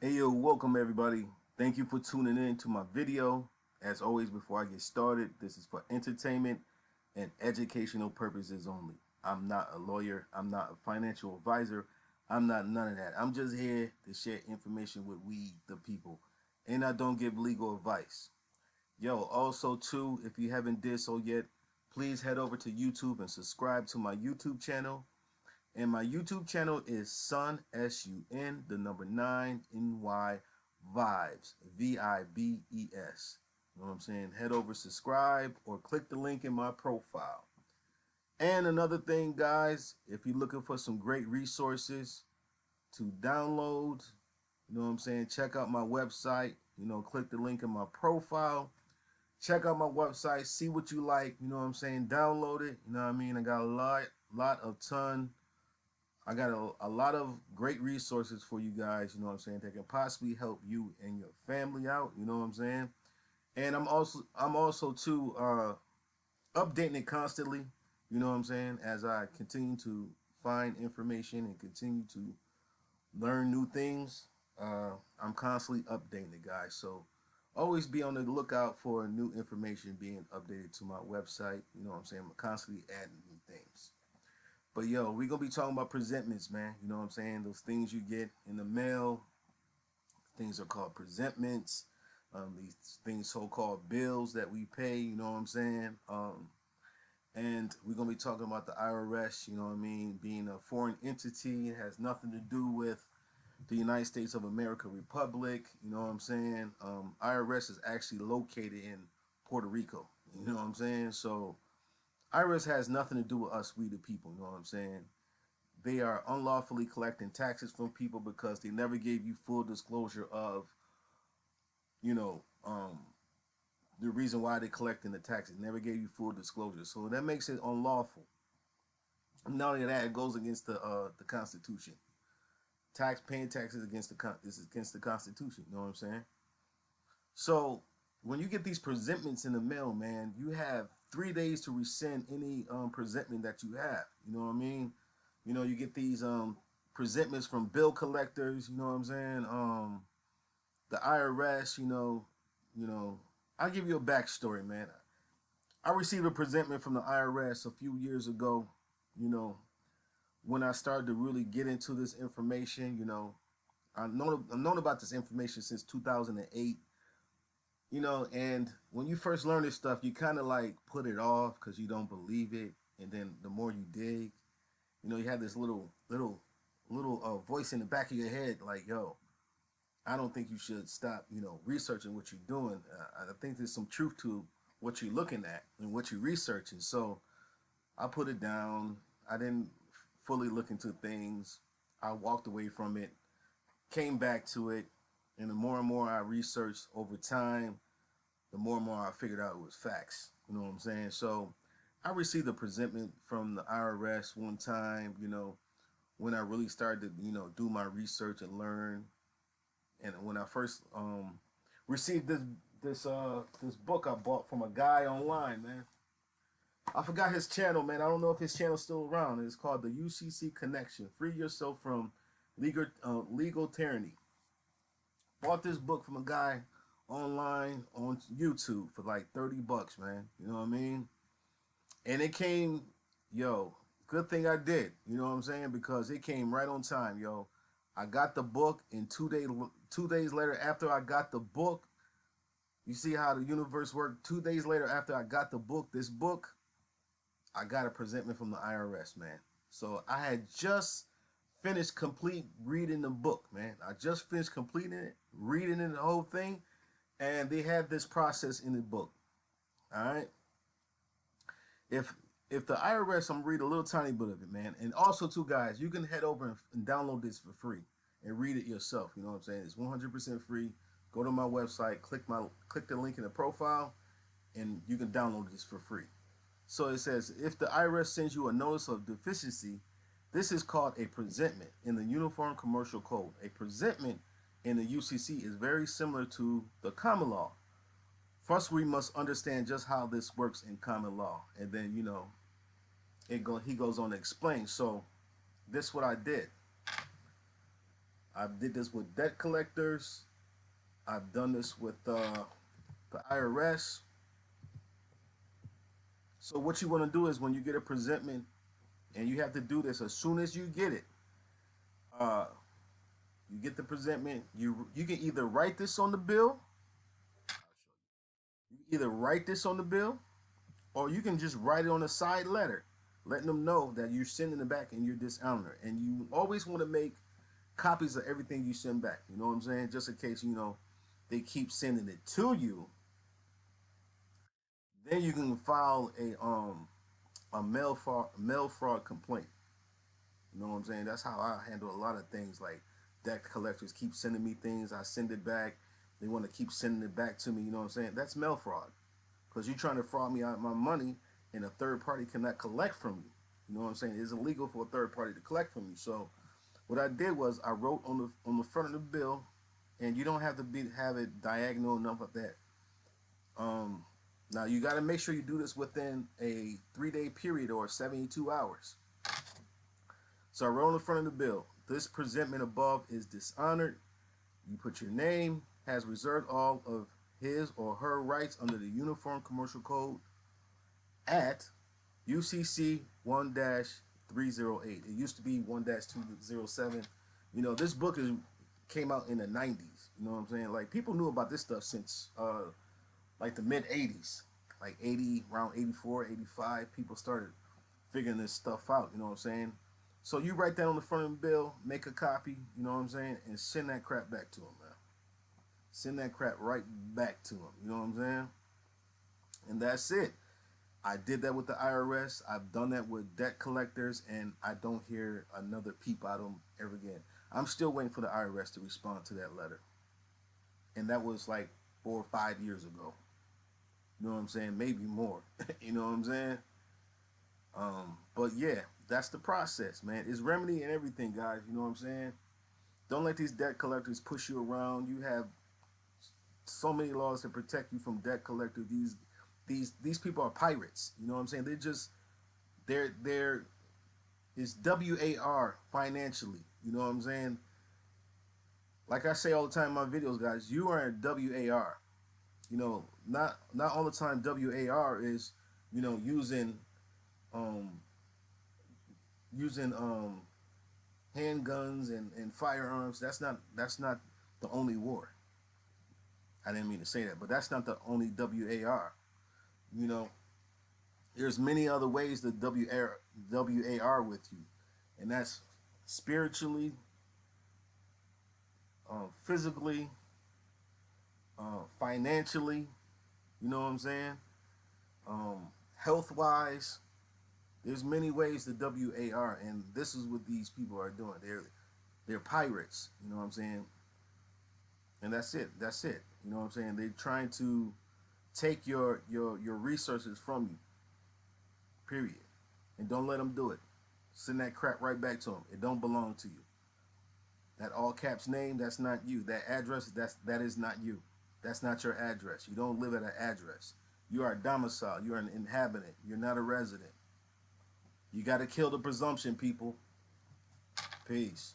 Hey yo, welcome everybody. Thank you for tuning in to my video. As always, before I get started, this is for entertainment and educational purposes only. I'm not a lawyer, I'm not a financial advisor, I'm not none of that. I'm just here to share information with we, the people. And I don't give legal advice. Yo, also too, if you haven't did so yet, please head over to YouTube and subscribe to my YouTube channel. And my YouTube channel is Sun, S-U-N, the number 9, N-Y, Vibes, V-I-B-E-S. You know what I'm saying? Head over, subscribe, or click the link in my profile. And another thing, guys, if you're looking for some great resources to download, you know what I'm saying? Check out my website. Click the link in my profile. Check out my website. See what you like. You know what I'm saying? Download it. You know what I mean? I got I got a lot of great resources for you guys, you know what I'm saying, that can possibly help you and your family out, you know what I'm saying? And I'm also too updating it constantly, you know what I'm saying, as I continue to find information and continue to learn new things. I'm constantly updating it, guys. So always be on the lookout for new information being updated to my website. You know what I'm saying? I'm constantly adding new things. But yo, we gonna be talking about presentments, man. You know what I'm saying? Those things you get in the mail, things are called presentments. These things so-called bills that we pay. You know what I'm saying? And we're gonna be talking about the IRS. You know what I mean? Being a foreign entity, it has nothing to do with the United States of America Republic. You know what I'm saying? IRS is actually located in Puerto Rico. You know what I'm saying? So IRS has nothing to do with us, we the people. You know what I'm saying? They are unlawfully collecting taxes from people because they never gave you full disclosure of, you know, the reason why they're collecting the taxes. Never gave you full disclosure, so that makes it unlawful. Not only that, it goes against the Constitution. Paying taxes is against the Constitution. You know what I'm saying? So when you get these presentments in the mail, man, you have 3 days to rescind any presentment that you have. You know what I mean? You get these presentments from bill collectors. You know what I'm saying? The IRS. I'll give you a backstory, man. I received a presentment from the IRS a few years ago. You know, when I started to really get into this information. I've known about this information since 2008. And when you first learn this stuff, you kind of like put it off because you don't believe it, and then the more you dig, you have this little voice in the back of your head like, yo, I don't think you should stop, researching what you're doing. I think there's some truth to what you're looking at and what you're researching. So I put it down. I didn't fully look into things. I walked away from it, came back to it, and the more and more I researched over time, the more and more I figured out it was facts. You know what I'm saying? So I received a presentment from the IRS one time, when I really started to, do my research and learn. And when I first received this book I bought from a guy online, man. I forgot his channel, man. I don't know if his channel's still around. It's called the UCC Connection. Free yourself from legal tyranny. Bought this book from a guy online on YouTube for like 30 bucks, man. You know what I mean? And it came, yo, good thing I did. You know what I'm saying? Because it came right on time, yo. I got the book, and 2 days later after I got the book, you see how the universe worked. 2 days later after I got the book, this book, I got a presentment from the IRS, man. So I had just finished complete reading the book, man. I just finished completing it, reading it, the whole thing, and they had this process in the book. All right. If if the IRS, I'm gonna read a little tiny bit of it, man. And also, too, guys, you can head over and download this for free and read it yourself. You know what I'm saying? It's 100% free. Go to my website, click the link in the profile, and you can download this for free. So it says, if the IRS sends you a notice of deficiency, this is called a presentment in the Uniform Commercial Code. A presentment in the UCC is very similar to the common law. First, we must understand just how this works in common law, and then he goes on to explain. So this is what I did. I did this with debt collectors. I've done this with the IRS. So what you want to do is when you get a presentment, and you have to do this as soon as you get it. Uh, you get the presentment. You can either write this on the bill. You can either write this on the bill, or you can just write it on a side letter, letting them know that you're sending it back and you're dishonored. And you always want to make copies of everything you send back. You know what I'm saying? Just in case they keep sending it to you. Then you can file a mail fraud complaint. You know what I'm saying? That's how I handle a lot of things. Like debt collectors keep sending me things, I send it back. They want to keep sending it back to me. You know what I'm saying? That's mail fraud because you're trying to fraud me out of my money, and a third party cannot collect from you. You know what I'm saying? It's illegal for a third party to collect from you. So what I did was I wrote on the front of the bill, and you don't have to have it diagonal enough of that. Um, Now you got to make sure you do this within a 3-day period or 72 hours. So I wrote on the front of the bill, this presentment above is dishonored. You put your name, has reserved all of his or her rights under the Uniform Commercial Code at UCC 1-308. It used to be 1-207. This book came out in the 90s. You know what I'm saying? Like people knew about this stuff since like the mid 80s. Like 80, around 84, 85, people started figuring this stuff out. You know what I'm saying? So you write that on the front of the bill, make a copy, you know what I'm saying, and send that crap back to them, man. Send that crap right back to them, you know what I'm saying? And that's it. I did that with the IRS. I've done that with debt collectors, and I don't hear another peep out of them ever again. I'm still waiting for the IRS to respond to that letter. And that was like 4 or 5 years ago. You know what I'm saying? Maybe more. You know what I'm saying? But yeah, that's the process, man. It's remedy and everything, guys. You know what I'm saying? Don't let these debt collectors push you around. You have so many laws to protect you from debt collectors. These people are pirates. You know what I'm saying? They're it's WAR financially. You know what I'm saying? Like I say all the time in my videos, guys, you are a WAR. Not all the time WAR is, using um using handguns and firearms. That's not the only war. I didn't mean to say that, but that's not the only WAR. You know, there's many other ways to WAR with you, and that's spiritually, physically, financially. You know what I'm saying? Health wise, there's many ways to WAR, and this is what these people are doing. They're pirates. You know what I'm saying? And that's it. That's it. You know what I'm saying? They're trying to take your resources from you. Period. And don't let them do it. Send that crap right back to them. It don't belong to you. That all caps name, that's not you. That address, that is not you. That's not your address. You don't live at an address. You are a domicile. You are an inhabitant. You're not a resident. You got to kill the presumption, people. Peace.